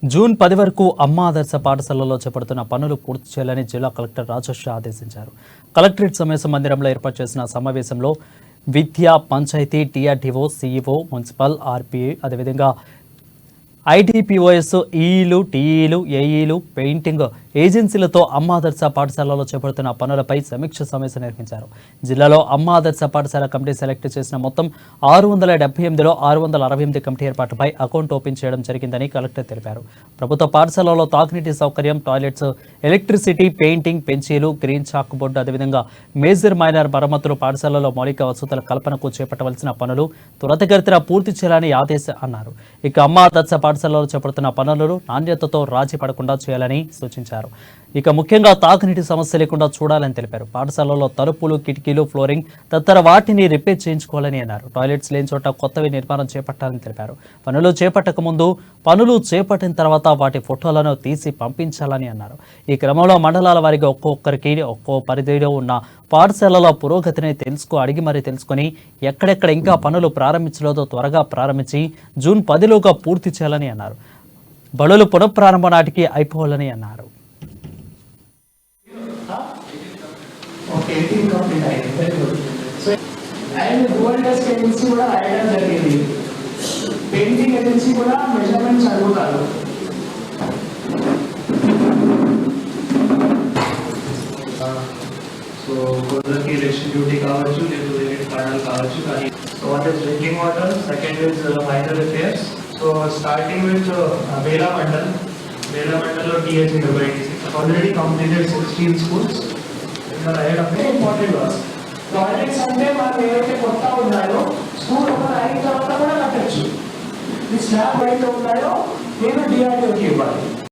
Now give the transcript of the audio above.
June 10 వరకు అమ్మ ఆదర్శ పాఠశాలలో చేపడుతున్న పనులు పూర్తి చేయాలని జిల్లా కలెక్టర్ రాజేష్ ఆదేశించారు. కలెక్టరేట్ సమావేశ మందిరంలో ఏర్పాటు చేసిన సమావేశంలో విద్యా, పంచాయతీ, టీఆర్డీఓ, సీఈఓ, మున్సిపల్, ఆర్పీఏ, అదేవిధంగా ఐడిపిఓఎస్, ఈఈలు, టీఈలు, ఏఈలు, పెయింటింగ్ ఏజెన్సీలతో అమ్మ ఆదర్శ పాఠశాలలో చేపడుతున్న పనులపై సమీక్ష సమావేశం నిర్వహించారు. జిల్లాలో అమ్మ ఆదర్శ పాఠశాల కమిటీ సెలెక్ట్ చేసిన మొత్తం 678లో 668 కమిటీ ఏర్పాటుపై అకౌంట్ ఓపెన్ చేయడం జరిగిందని కలెక్టర్ తెలిపారు. ప్రభుత్వ పాఠశాలలో తాగునీటి సౌకర్యం, టాయిలెట్స్, ఎలక్ట్రిసిటీ, పెయింటింగ్, బెంచీలు, గ్రీన్ చాక్ బోర్డు, అదేవిధంగా మేజర్ మైనర్ మరమ్మతులు, పాఠశాలలో మౌలిక వసతుల కల్పనకు చేపట్టవలసిన పనులు త్వరితగతిన పూర్తి చేయాలని అన్నారు. ఇక అమ్మ ఆదర్శ పాఠశాలలో చేపడుతున్న పనులను నాణ్యతతో రాజీ పడకుండా చేయాలని సూచించారు. ఇక ముఖ్యంగా తాగునీటి సమస్య లేకుండా చూడాలని తెలిపారు. పాఠశాలలో తలుపులు, కిటికీలు, ఫ్లోరింగ్ తదితర వాటిని రిపేర్ చేయించుకోవాలని అన్నారు. టాయిలెట్స్ లేని చోట కొత్తవి నిర్మాణం చేపట్టాలని తెలిపారు. పనులు చేపట్టక ముందు, పనులు చేపట్టిన తర్వాత వాటి ఫోటోలను తీసి పంపించాలని అన్నారు. ఈ క్రమంలో మండలాల వారీగా ఒక్కొక్కరికి ఒక్కో పరిధిలో ఉన్న పాఠశాలల పురోగతిని అడిగి మరీ తెలుసుకొని ఎక్కడెక్కడ ఇంకా పనులు ప్రారంభించలేదో త్వరగా ప్రారంభించి జూన్ 10లోగా పూర్తి చేయాలని అన్నారు. బడులు పునఃప్రారంభం నాటికి అయిపోవాలని అన్నారు. పెయింటింగ్ ఏజెన్సీ కూడా మెజర్మెంట్స్ అడుగుతారు. సో కొందరికి ఎలక్షన్ డ్యూటీ కావచ్చు, లేకపోతే కారణాలు కావచ్చు. కానీ so what is drinking water, second is minor repairs. So starting with Bela మండల్లో TSC already completed 16 schools. Important works. Toilets అంటే మనం ఏవైతే కొత్త ఉన్నాయో స్కూల్ ఓపెన్ అయిన తర్వాత కూడా కట్టచ్చు. ఈ స్లాబ్ అయితే ఉన్నాయో నేను డిఆర్డీఓకి ఇవ్వాలి.